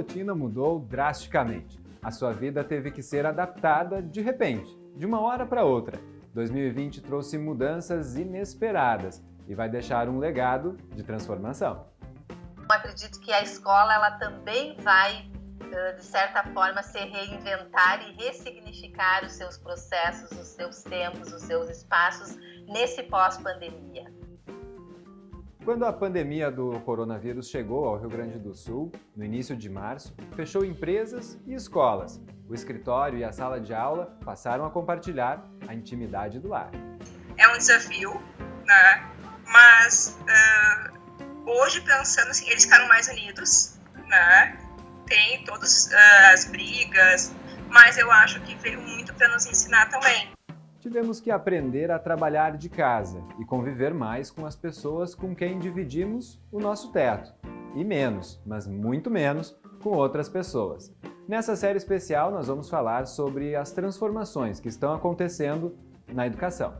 rotina mudou drasticamente. A sua vida teve que ser adaptada de repente, de uma hora para outra. 2020 trouxe mudanças inesperadas e vai deixar um legado de transformação. Eu acredito que a escola ela também vai, de certa forma, se reinventar e ressignificar os seus processos, os seus tempos, os seus espaços nesse pós-pandemia. Quando a pandemia do coronavírus chegou ao Rio Grande do Sul, no início de março, fechou empresas e escolas. O escritório e a sala de aula passaram a compartilhar a intimidade do lar. É um desafio, né? Mas hoje, pensando assim, eles ficaram mais unidos, né? Tem todas as brigas, mas eu acho que veio muito para nos ensinar também. Tivemos que aprender a trabalhar de casa e conviver mais com as pessoas com quem dividimos o nosso teto. E menos, mas muito menos, com outras pessoas. Nessa série especial, nós vamos falar sobre as transformações que estão acontecendo na educação.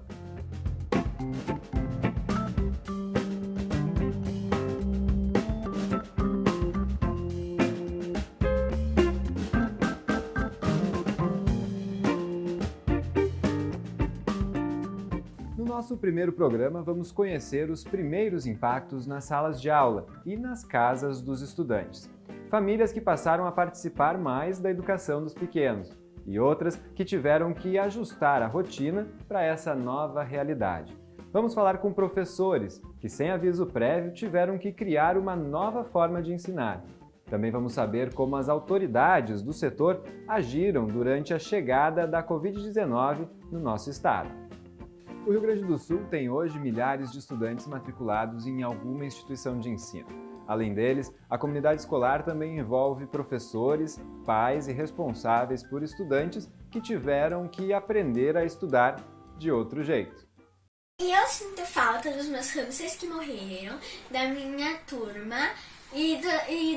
No nosso primeiro programa, vamos conhecer os primeiros impactos nas salas de aula e nas casas dos estudantes. Famílias que passaram a participar mais da educação dos pequenos e outras que tiveram que ajustar a rotina para essa nova realidade. Vamos falar com professores que, sem aviso prévio, tiveram que criar uma nova forma de ensinar. Também vamos saber como as autoridades do setor agiram durante a chegada da Covid-19 no nosso estado. O Rio Grande do Sul tem hoje milhares de estudantes matriculados em alguma instituição de ensino. Além deles, a comunidade escolar também envolve professores, pais e responsáveis por estudantes que tiveram que aprender a estudar de outro jeito. Eu sinto falta dos meus hamsters que morreram, da minha turma e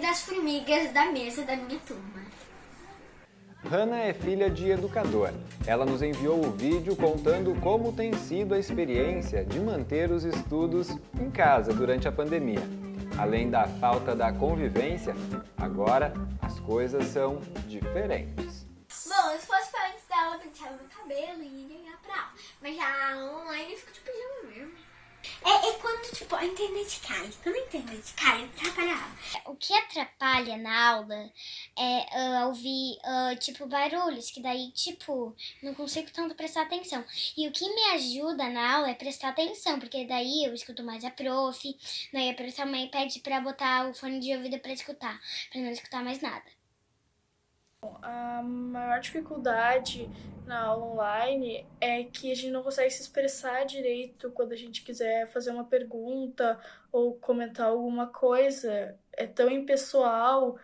das formigas da mesa da minha turma. Hannah é filha de educador. Ela nos enviou o vídeo contando como tem sido a experiência de manter os estudos em casa durante a pandemia. Além da falta da convivência, agora as coisas são diferentes. Bom, se fosse pra antes da aula, eu penteava meu cabelo e ia ganhar pra aula. Mas já online eu fico de pijama mesmo. É quando, tipo, a internet cai. Quando a internet cai, atrapalha a aula. O que atrapalha na aula é ouvir, barulhos, que daí, não consigo tanto prestar atenção. E o que me ajuda na aula é prestar atenção, porque daí eu escuto mais a prof, daí a prof também pede pra botar o fone de ouvido pra escutar, pra não escutar mais nada. A maior dificuldade na aula online é que a gente não consegue se expressar direito quando a gente quiser fazer uma pergunta ou comentar alguma coisa. É tão impessoal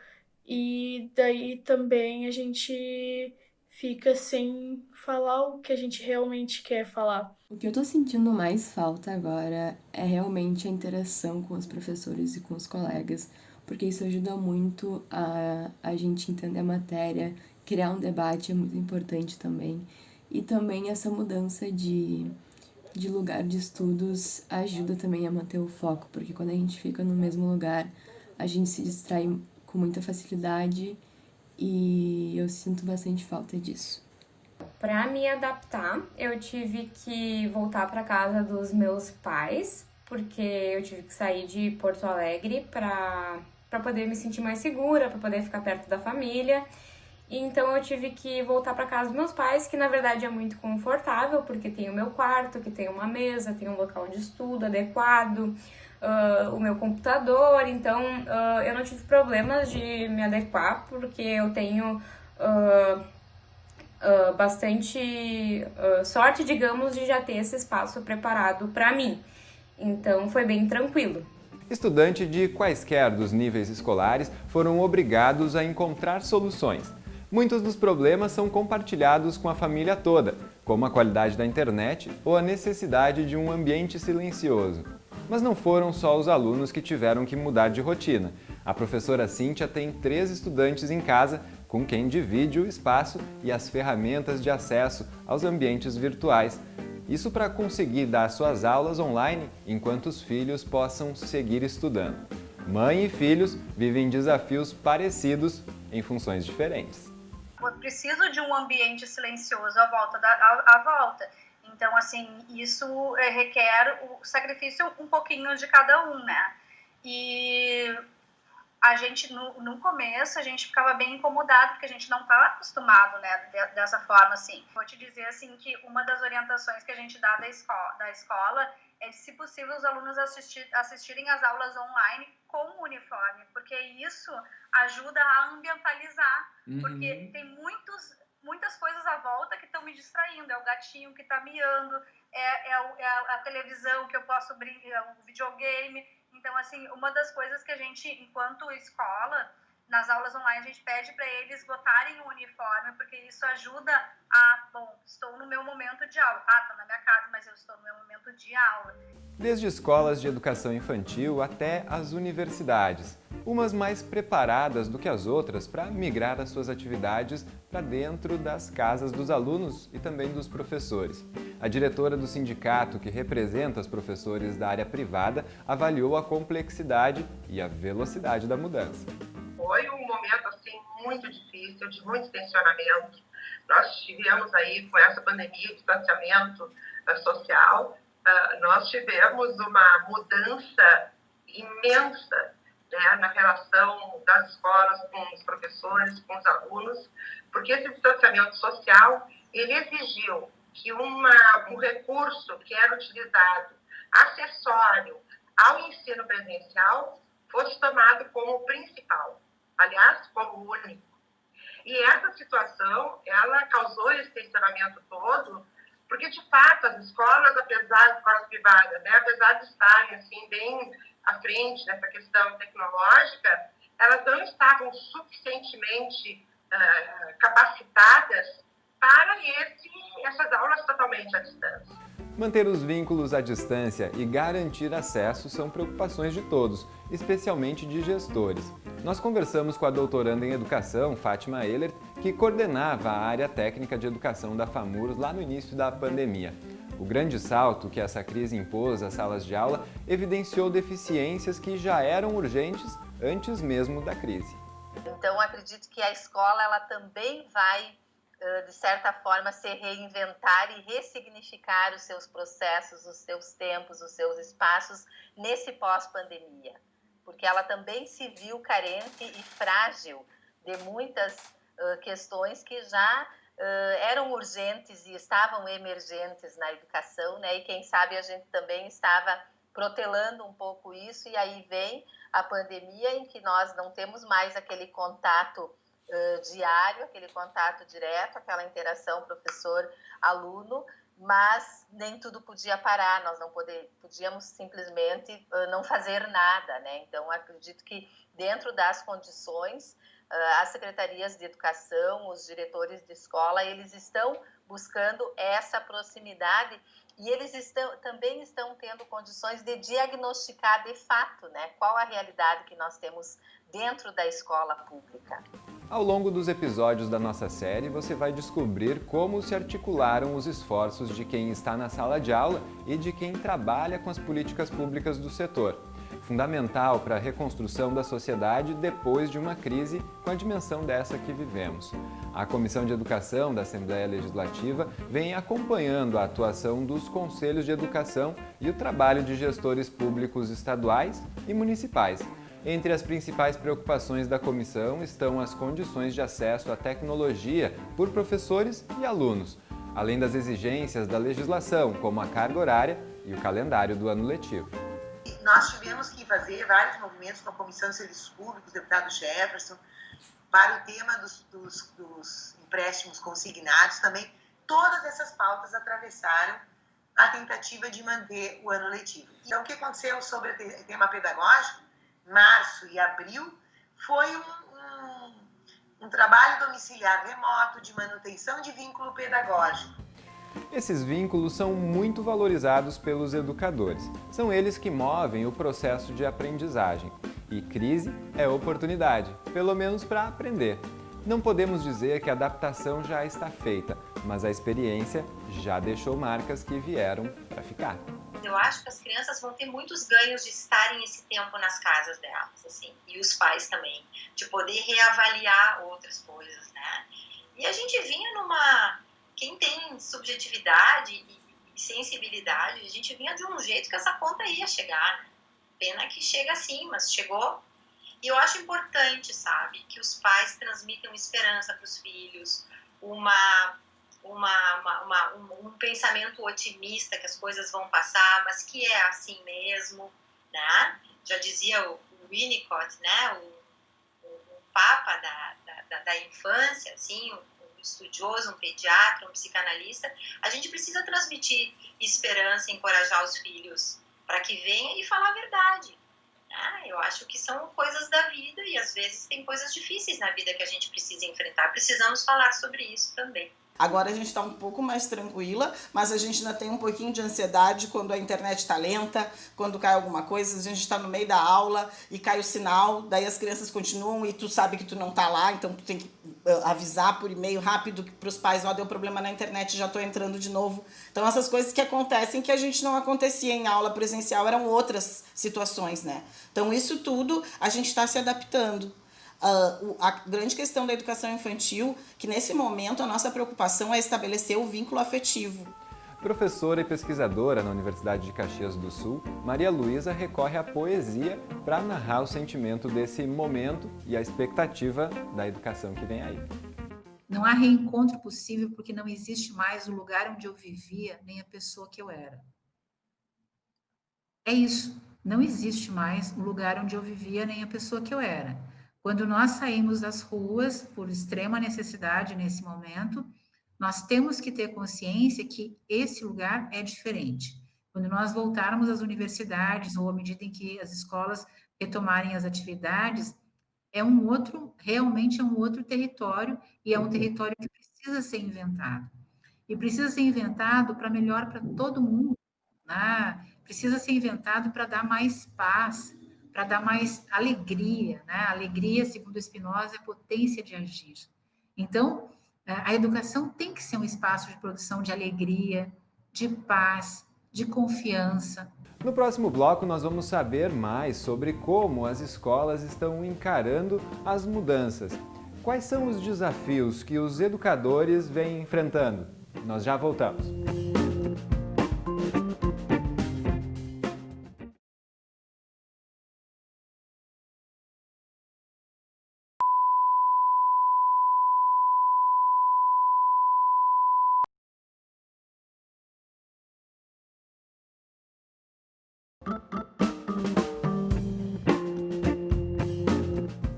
e daí também a gente fica sem falar o que a gente realmente quer falar. O que eu tô sentindo mais falta agora é realmente a interação com os professores e com os colegas, porque isso ajuda muito a gente entender a matéria, criar um debate é muito importante também. E também essa mudança de lugar de estudos ajuda também a manter o foco, porque quando a gente fica no mesmo lugar, a gente se distrai com muita facilidade e eu sinto bastante falta disso. Para me adaptar, eu tive que voltar para casa dos meus pais, porque eu tive que sair de Porto Alegre para poder me sentir mais segura, para poder ficar perto da família. Então eu tive que voltar para casa dos meus pais, que na verdade é muito confortável, porque tem o meu quarto, que tem uma mesa, tem um local de estudo adequado, o meu computador. Então eu não tive problemas de me adequar, porque eu tenho bastante sorte, digamos, de já ter esse espaço preparado para mim. Então foi bem tranquilo. Estudantes de quaisquer dos níveis escolares foram obrigados a encontrar soluções. Muitos dos problemas são compartilhados com a família toda, como a qualidade da internet ou a necessidade de um ambiente silencioso. Mas não foram só os alunos que tiveram que mudar de rotina. A professora Cíntia tem 3 estudantes em casa com quem divide o espaço e as ferramentas de acesso aos ambientes virtuais. Isso para conseguir dar suas aulas online enquanto os filhos possam seguir estudando. Mãe e filhos vivem desafios parecidos em funções diferentes. Eu preciso de um ambiente silencioso à volta. Então, assim, isso requer o sacrifício um pouquinho de cada um, né? E a gente, no começo, a gente ficava bem incomodado, porque a gente não estava acostumado, né, dessa forma, assim. Vou te dizer, assim, que uma das orientações que a gente dá da escola é, se possível, os alunos assistirem às aulas online com o uniforme, porque isso ajuda a ambientalizar, porque tem muitas coisas à volta que estão me distraindo. É o gatinho que está miando, é a televisão que eu posso brincar, o videogame. Então, assim, uma das coisas que a gente, enquanto escola, nas aulas online, a gente pede para eles botarem o uniforme, porque isso ajuda estou no meu momento de aula. Estou na minha casa, mas eu estou no meu momento de aula. Desde escolas de educação infantil até as universidades, umas mais preparadas do que as outras para migrar as suas atividades para dentro das casas dos alunos e também dos professores. A diretora do sindicato que representa os professores da área privada avaliou a complexidade e a velocidade da mudança. Foi um momento assim muito difícil, de muito tensionamento. Nós tivemos aí, com essa pandemia, distanciamento social, nós tivemos uma mudança imensa, né, na relação das escolas com os professores, com os alunos, porque esse distanciamento social, ele exigiu que um recurso que era utilizado, acessório ao ensino presencial, fosse tomado como principal, aliás, como único. E essa situação, ela causou esse tensionamento todo, porque, de fato, as escolas, apesar de escolas privadas, né, apesar de estarem assim, bem à frente nessa questão tecnológica, elas não estavam suficientemente capacitadas para essas aulas totalmente à distância. Manter os vínculos à distância e garantir acesso são preocupações de todos, especialmente de gestores. Nós conversamos com a doutoranda em educação, Fátima Ehlert, que coordenava a área técnica de educação da FAMURS lá no início da pandemia. O grande salto que essa crise impôs às salas de aula evidenciou deficiências que já eram urgentes antes mesmo da crise. Então, acredito que a escola ela também vai, de certa forma, se reinventar e ressignificar os seus processos, os seus tempos, os seus espaços nesse pós-pandemia. Porque ela também se viu carente e frágil de muitas questões que já eram urgentes e estavam emergentes na educação, né? E quem sabe a gente também estava protelando um pouco isso, e aí vem a pandemia em que nós não temos mais aquele contato diário, aquele contato direto, aquela interação professor-aluno, mas nem tudo podia parar, nós não podíamos simplesmente não fazer nada, né? Então, acredito que dentro das condições, as secretarias de educação, os diretores de escola, eles estão buscando essa proximidade e eles também estão tendo condições de diagnosticar de fato, né, qual a realidade que nós temos dentro da escola pública. Ao longo dos episódios da nossa série, você vai descobrir como se articularam os esforços de quem está na sala de aula e de quem trabalha com as políticas públicas do setor. Fundamental para a reconstrução da sociedade depois de uma crise com a dimensão dessa que vivemos. A Comissão de Educação da Assembleia Legislativa vem acompanhando a atuação dos conselhos de educação e o trabalho de gestores públicos estaduais e municipais. Entre as principais preocupações da comissão estão as condições de acesso à tecnologia por professores e alunos, além das exigências da legislação, como a carga horária e o calendário do ano letivo. Nós tivemos que fazer vários movimentos com a Comissão de Serviços Públicos, deputado Jefferson, para o tema dos empréstimos consignados também. Todas essas pautas atravessaram a tentativa de manter o ano letivo. Então, o que aconteceu sobre o tema pedagógico, março e abril, foi um trabalho domiciliar remoto de manutenção de vínculo pedagógico. Esses vínculos são muito valorizados pelos educadores. São eles que movem o processo de aprendizagem. E crise é oportunidade, pelo menos para aprender. Não podemos dizer que a adaptação já está feita, mas a experiência já deixou marcas que vieram para ficar. Eu acho que as crianças vão ter muitos ganhos de estarem esse tempo nas casas delas, assim, e os pais também, de poder reavaliar outras coisas, né? E a gente vinha quem tem subjetividade e sensibilidade, a gente vinha de um jeito que essa conta ia chegar, né? Pena que chega assim, mas chegou. E eu acho importante, sabe, que os pais transmitam esperança para os filhos, um pensamento otimista que as coisas vão passar, mas que é assim mesmo, né? Já dizia o Winnicott, né? O papa da infância, assim, um estudioso, um pediatra, um psicanalista. A gente precisa transmitir esperança, encorajar os filhos para que venham e falar a verdade. Eu acho que são coisas da vida e às vezes tem coisas difíceis na vida que a gente precisa enfrentar. Precisamos falar sobre isso também. Agora a gente está um pouco mais tranquila, mas a gente ainda tem um pouquinho de ansiedade quando a internet está lenta, quando cai alguma coisa, a gente está no meio da aula e cai o sinal, daí as crianças continuam e tu sabe que tu não está lá, então tu tem que avisar por e-mail rápido para os pais, deu problema na internet, já estou entrando de novo. Então essas coisas que acontecem que a gente não acontecia em aula presencial, eram outras situações, né? Então isso tudo a gente está se adaptando. A grande questão da educação infantil, que nesse momento a nossa preocupação é estabelecer o vínculo afetivo. Professora e pesquisadora na Universidade de Caxias do Sul, Maria Luísa recorre à poesia para narrar o sentimento desse momento e a expectativa da educação que vem aí. Não há reencontro possível porque não existe mais o lugar onde eu vivia, nem a pessoa que eu era. É isso, não existe mais o lugar onde eu vivia, nem a pessoa que eu era. Quando nós saímos das ruas por extrema necessidade nesse momento, nós temos que ter consciência que esse lugar é diferente. Quando nós voltarmos às universidades, ou à medida em que as escolas retomarem as atividades, realmente é um outro território, e é um território que precisa ser inventado. E precisa ser inventado para melhor para todo mundo, né? Precisa ser inventado para dar mais paz, para dar mais alegria, né? Alegria, segundo Spinoza, é potência de agir. Então, a educação tem que ser um espaço de produção de alegria, de paz, de confiança. No próximo bloco, nós vamos saber mais sobre como as escolas estão encarando as mudanças. Quais são os desafios que os educadores vêm enfrentando? Nós já voltamos.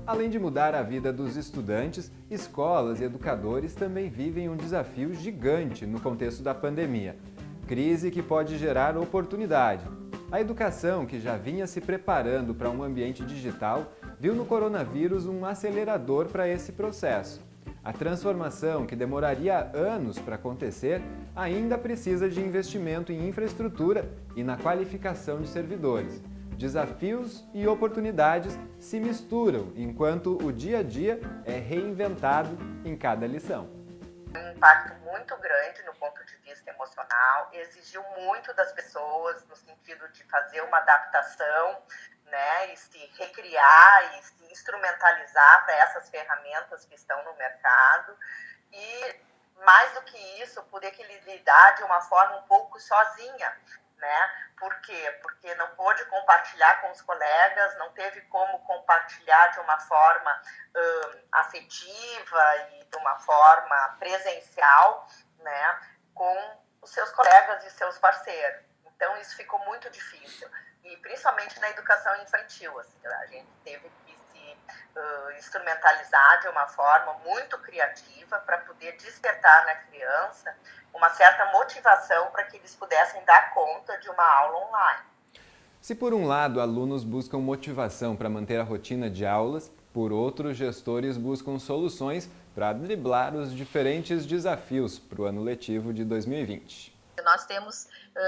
Além de mudar a vida dos estudantes, escolas e educadores também vivem um desafio gigante no contexto da pandemia. Crise que pode gerar oportunidade. A educação, que já vinha se preparando para um ambiente digital, viu no coronavírus um acelerador para esse processo. A transformação, que demoraria anos para acontecer, ainda precisa de investimento em infraestrutura e na qualificação de servidores. Desafios e oportunidades se misturam, enquanto o dia a dia é reinventado em cada lição. Um impacto muito grande no ponto de vista emocional, exigiu muito das pessoas no sentido de fazer uma adaptação, né, e se recriar e se instrumentalizar para essas ferramentas que estão no mercado. E, mais do que isso, poder lidar de uma forma um pouco sozinha. Né? Por quê? Porque não pôde compartilhar com os colegas, não teve como compartilhar de uma forma afetiva e de uma forma presencial, né, com os seus colegas e seus parceiros. Então, isso ficou muito difícil. E principalmente na educação infantil, assim, a gente teve que se instrumentalizar de uma forma muito criativa para poder despertar na criança uma certa motivação para que eles pudessem dar conta de uma aula online. Se por um lado alunos buscam motivação para manter a rotina de aulas, por outro, gestores buscam soluções para driblar os diferentes desafios para o ano letivo de 2020. Nós temos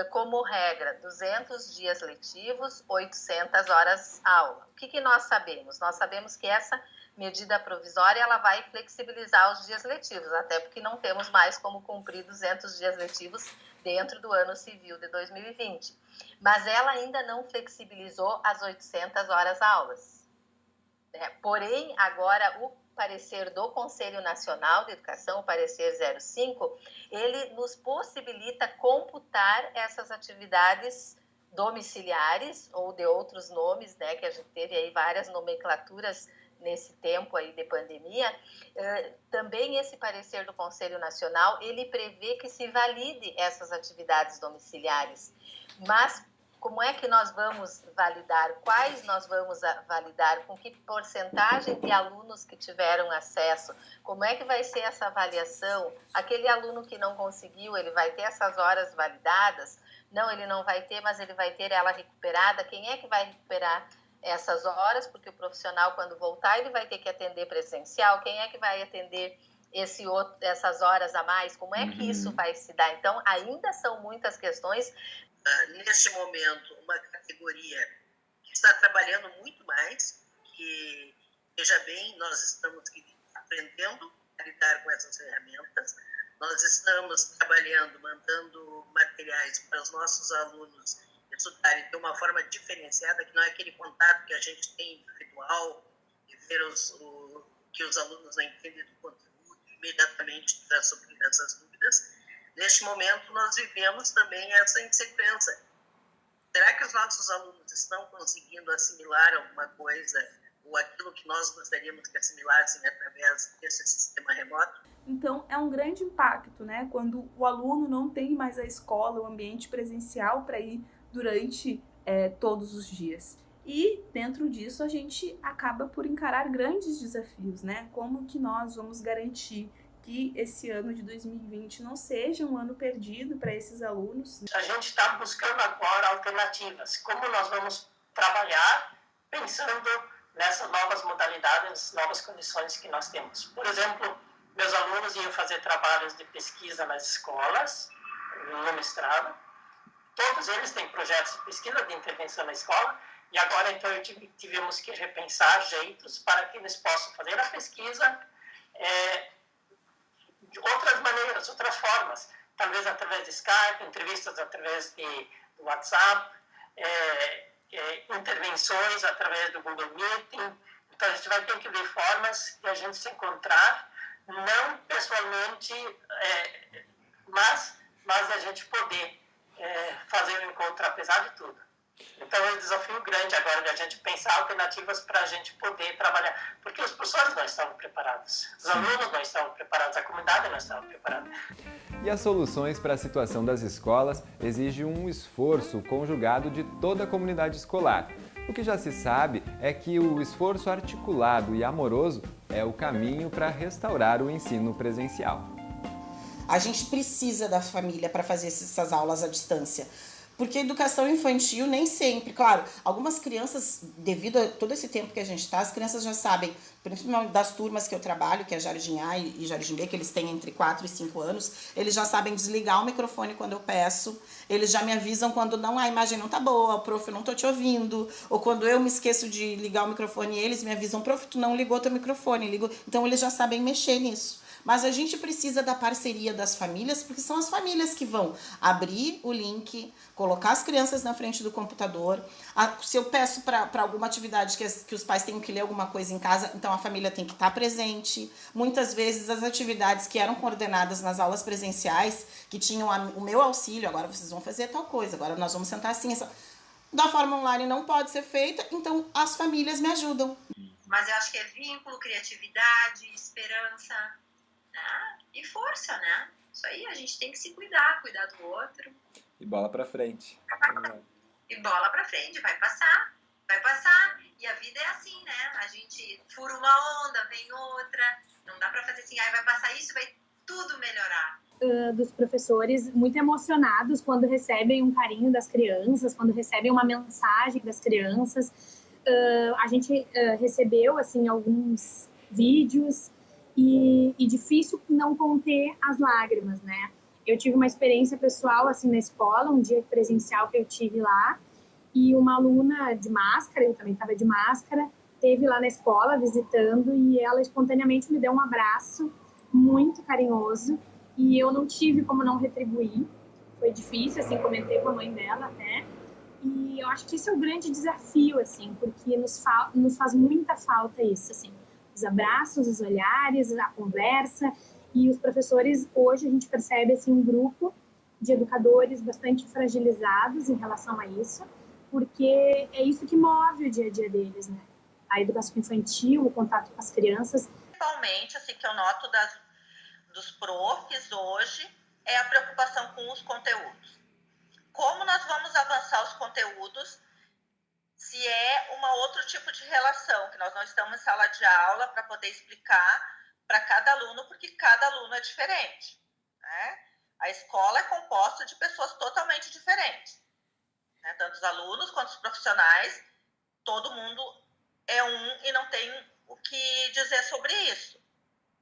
como regra 200 dias letivos, 800 horas aula. O que nós sabemos? Nós sabemos que essa medida provisória, ela vai flexibilizar os dias letivos, até porque não temos mais como cumprir 200 dias letivos dentro do ano civil de 2020. Mas ela ainda não flexibilizou as 800 horas-aulas. Porém, agora o parecer do Conselho Nacional de Educação, o parecer 05, ele nos possibilita computar essas atividades domiciliares, ou de outros nomes, né, que a gente teve aí várias nomenclaturas nesse tempo aí de pandemia. Também esse parecer do Conselho Nacional, ele prevê que se valide essas atividades domiciliares. Mas como é que nós vamos validar? Quais nós vamos validar? Com que porcentagem de alunos que tiveram acesso? Como é que vai ser essa avaliação? Aquele aluno que não conseguiu, ele vai ter essas horas validadas? Não, ele não vai ter, mas ele vai ter ela recuperada. Quem é que vai recuperar essas horas? Porque o profissional, quando voltar, ele vai ter que atender presencial. Quem é que vai atender essas horas a mais? Como é que isso vai se dar? Então, ainda são muitas questões. Neste momento, uma categoria que está trabalhando muito mais, que, veja bem, nós estamos aprendendo a lidar com essas ferramentas, nós estamos trabalhando, mandando materiais para os nossos alunos estudarem de uma forma diferenciada, que não é aquele contato que a gente tem individual, e ver que os alunos não entendem do conteúdo, imediatamente para suprir essas dúvidas. Neste momento, nós vivemos também essa insegurança. Será que os nossos alunos estão conseguindo assimilar alguma coisa ou aquilo que nós gostaríamos que assimilassem através desse sistema remoto? Então, é um grande impacto, né? Quando o aluno não tem mais a escola, o ambiente presencial para ir durante todos os dias. E, dentro disso, a gente acaba por encarar grandes desafios, né? Como que nós vamos garantir que esse ano de 2020 não seja um ano perdido para esses alunos? A gente está buscando agora alternativas. Como nós vamos trabalhar pensando nessas novas modalidades, novas condições que nós temos. Por exemplo, meus alunos iam fazer trabalhos de pesquisa nas escolas, no mestrado. Todos eles têm projetos de pesquisa, de intervenção na escola, e agora então tivemos que repensar jeitos para que eles possam fazer a pesquisa de outras maneiras, outras formas, talvez através de Skype, entrevistas através do WhatsApp, intervenções através do Google Meeting. Então, a gente vai ter que ver formas de a gente se encontrar, não pessoalmente, mas a gente poder fazer o encontro apesar de tudo. Então, é um desafio grande agora de a gente pensar alternativas para a gente poder trabalhar, porque os professores não estavam preparados, os alunos não estavam preparados, a comunidade não estava preparada. E as soluções para a situação das escolas exigem um esforço conjugado de toda a comunidade escolar. O que já se sabe é que o esforço articulado e amoroso é o caminho para restaurar o ensino presencial. A gente precisa da família para fazer essas aulas à distância. Porque a educação infantil nem sempre, claro, algumas crianças, devido a todo esse tempo que a gente está, as crianças já sabem, principalmente das turmas que eu trabalho, que é Jardim A e Jardim B, que eles têm entre 4 e 5 anos, eles já sabem desligar o microfone quando eu peço, eles já me avisam quando não, a imagem não tá boa, prof, eu não tô te ouvindo, ou quando eu me esqueço de ligar o microfone, eles me avisam, prof, tu não ligou teu microfone, então eles já sabem mexer nisso. Mas a gente precisa da parceria das famílias, porque são as famílias que vão abrir o link, colocar as crianças na frente do computador. Se eu peço para alguma atividade que os pais tenham que ler alguma coisa em casa, então a família tem que estar presente. Muitas vezes as atividades que eram coordenadas nas aulas presenciais, que tinham o meu auxílio, agora vocês vão fazer tal coisa, agora nós vamos sentar assim, da forma online não pode ser feita, então as famílias me ajudam. Mas eu acho que é vínculo, criatividade, esperança, né? E força, né? Isso aí, a gente tem que se cuidar do outro. E bola pra frente. E bola pra frente, vai passar. E a vida é assim, né? A gente fura uma onda, vem outra. Não dá pra fazer assim, vai passar isso, vai tudo melhorar. Dos professores muito emocionados quando recebem um carinho das crianças, quando recebem uma mensagem das crianças. A gente recebeu, assim, alguns vídeos e difícil não conter as lágrimas, né? Eu tive uma experiência pessoal, assim, na escola, um dia presencial que eu tive lá, e uma aluna de máscara, eu também estava de máscara, esteve lá na escola visitando e ela espontaneamente me deu um abraço muito carinhoso e eu não tive como não retribuir. Foi difícil, assim, comentei com a mãe dela até. E eu acho que isso é o grande desafio, assim, porque nos faz muita falta isso, assim. Os abraços, os olhares, a conversa. E os professores, hoje, a gente percebe, assim, um grupo de educadores bastante fragilizados em relação a isso, porque é isso que move o dia a dia deles, né? A educação infantil, o contato com as crianças. Principalmente, assim, que eu noto dos profs hoje, é a preocupação com os conteúdos. Como nós vamos avançar os conteúdos se é um outro tipo de relação, que nós não estamos em sala de aula para poder explicar para cada aluno, porque cada aluno é diferente, né? A escola é composta de pessoas totalmente diferentes, né? Tanto os alunos quanto os profissionais, todo mundo é um e não tem o que dizer sobre isso.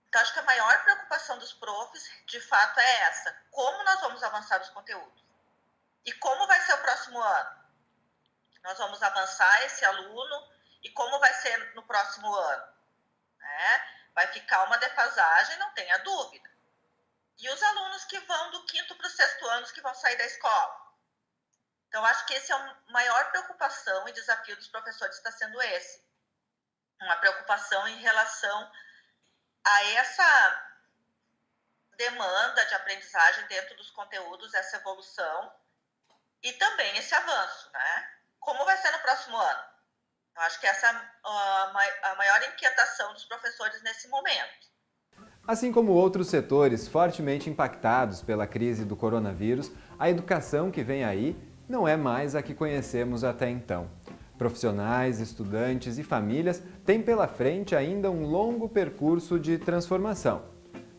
Então, acho que a maior preocupação dos profs, de fato, é essa. Como nós vamos avançar os conteúdos? E como vai ser o próximo ano? Nós vamos avançar esse aluno e como vai ser no próximo ano? Né? Vai ficar uma defasagem, não tenha dúvida. E os alunos que vão do 5º para o 6º ano, que vão sair da escola? Então, acho que esse é a maior preocupação e desafio dos professores está sendo esse. Uma preocupação em relação a essa demanda de aprendizagem dentro dos conteúdos, essa evolução e também esse avanço, né? Como vai ser no próximo ano? Eu acho que essa é a maior inquietação dos professores nesse momento. Assim como outros setores fortemente impactados pela crise do coronavírus, a educação que vem aí não é mais a que conhecemos até então. Profissionais, estudantes e famílias têm pela frente ainda um longo percurso de transformação.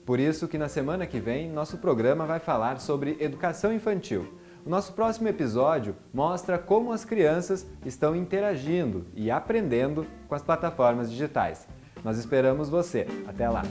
Por isso que na semana que vem, nosso programa vai falar sobre educação infantil. O nosso próximo episódio mostra como as crianças estão interagindo e aprendendo com as plataformas digitais. Nós esperamos você. Até lá!